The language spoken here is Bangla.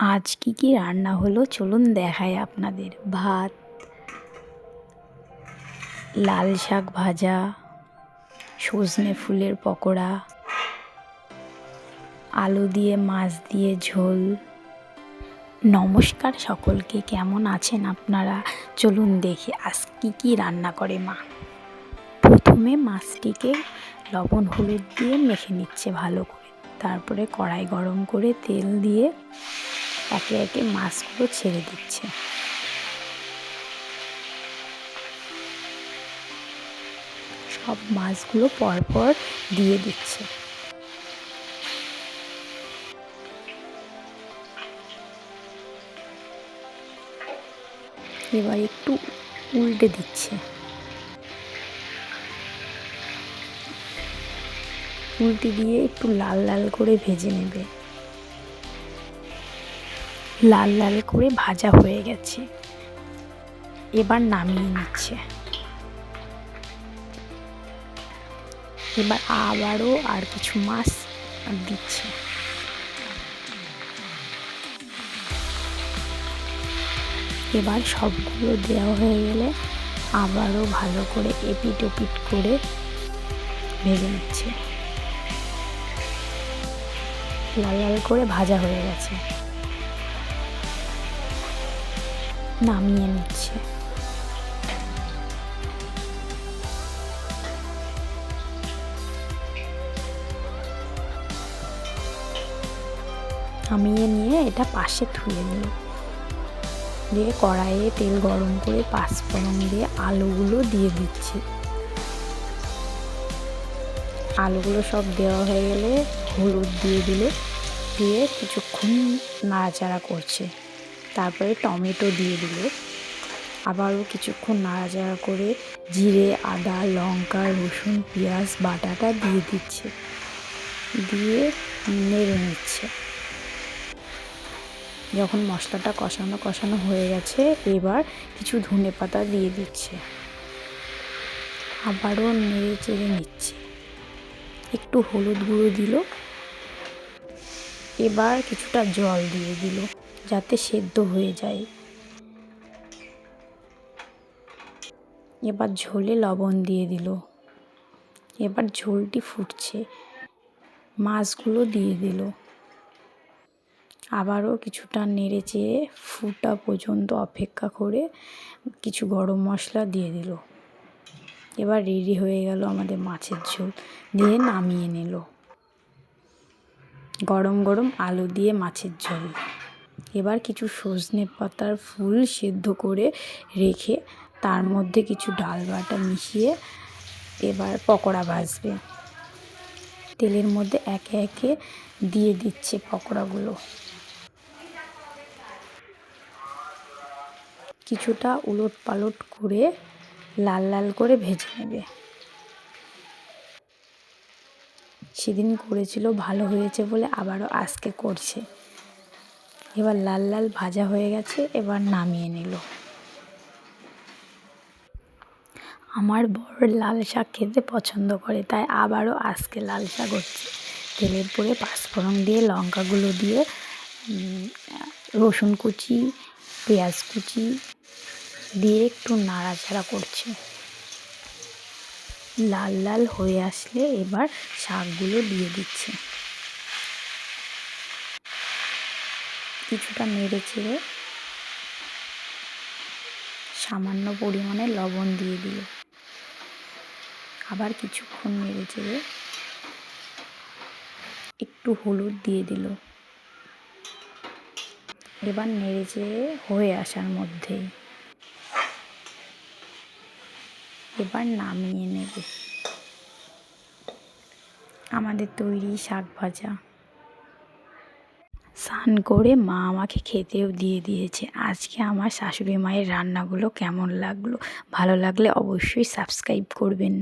আজ কি রান্না হলো চলুন দেখাই আপনাদের। ভাত, লাল শাক ভাজা, সজনে ফুলের পকোড়া, আলু দিয়ে মাছ দিয়ে ঝোল। নমস্কার সকলকে, কেমন আছেন আপনারা? চলুন দেখি আজ কি রান্না করে মা। প্রথমে মাছটিকে লবণ হলুদ দিয়ে মেখে নিচ্ছে ভালো করে, তারপরে কড়াই গরম করে তেল দিয়ে একে একে মাছগুলো ছেড়ে দিচ্ছে। সব মাছগুলো পরপর দিয়ে দিচ্ছে। এবার একটু উল্টে দিচ্ছে, উল্টে দিয়ে একটু লাল লাল করে ভেজে নেবে। লাল লাল করে ভাজা হয়ে গেছে, এবার নামিয়ে নিচ্ছে। এবার আবারও আর কিছু মাছ দিচ্ছে। এবার সবগুলো দেওয়া হয়ে গেলে আবারও ভালো করে এপিট ওপিট করে ভেজে নিচ্ছে। লাল লাল করে ভাজা হয়ে গেছে, নামিয়ে নিচ্ছে। নামিয়ে নিয়ে এটা পাশে তুলে নিল, দিয়ে কড়াইয়ে তেল গরম করে পাঁচফোড়ন দিয়ে আলুগুলো দিয়ে দিচ্ছে। আলুগুলো সব দেওয়া হয়ে গেলে হলুদ দিয়ে দিল, দিয়ে কিছুক্ষণ নাড়াচাড়া করছে। তারপরে টমেটো দিয়ে দিল, আবারও কিছুক্ষণ নাড়াচাড়া করে জিরে আদা লঙ্কা রসুন পেঁয়াজ বাটাটা দিয়ে দিচ্ছে, দিয়ে নেড়ে নিচ্ছে। যখন মশলাটা কষানো হয়ে গেছে, এবার কিছু ধনেপাতা দিয়ে দিচ্ছে। আবারও নেড়ে চেড়ে নিচ্ছে, একটু হলুদ গুঁড়ো দিল, এবার কিছুটা জল দিয়ে দিল যাতে সেদ্ধ হয়ে যায়। এবার ঝোলে লবণ দিয়ে দিল। এবার ঝোলটি ফুটছে, মাছগুলো দিয়ে দিল। আবারও কিছুটা নেড়ে চেড়ে ফুটা পর্যন্ত অপেক্ষা করে কিছু গরম মশলা দিয়ে দিল। এবার রেডি হয়ে গেল আমাদের মাছের ঝোল, দিয়ে নামিয়ে নিল। গরম গরম আলু দিয়ে মাছের ঝোল। এবার কিছু সজনে পাতার ফুল সেদ্ধ করে রেখে তার মধ্যে কিছু ডাল বাটা মিশিয়ে এবার পকোড়া ভাজবে। তেলের মধ্যে একে একে দিয়ে দিচ্ছে পকোড়াগুলো, কিছুটা উলট পালট করে লাল লাল করে ভেজে নেবে। সেদিন করেছিল ভালো হয়েছে বলে আবারও আজকে করছে। এবার লাল লাল ভাজা হয়ে গেছে, এবার নামিয়ে নিল। আমার বর লাল শাক খেতে পছন্দ করে, তাই আবারও আজকে লাল শাক হচ্ছে। তেলের পরে পাঁচফোড়ন দিয়ে লঙ্কাগুলো দিয়ে রসুন কুচি পেঁয়াজ কুচি দিয়ে একটু নাড়াচাড়া করছে। লাল লাল হয়ে আসলে এবার শাকগুলো দিয়ে দিচ্ছে। কিছুটা নেড়ে চেড়ে সামান্য পরিমাণে লবণ দিয়ে দিল। আবার কিছুক্ষণ নেড়ে চেড়ে একটু হলুদ দিয়ে দিল। এবার নেড়ে চেড়ে হয়ে আসার মধ্যেই এবার নামিয়ে নেবে। আমাদের তৈরি শাক ভাজা। স্নান করে মা আমাকে খেতেও দিয়ে দিয়েছে। আজকে আমার শাশুড়ি মায়ের রান্নাগুলো কেমন লাগলো, ভালো লাগলে অবশ্যই সাবস্ক্রাইব করবেন।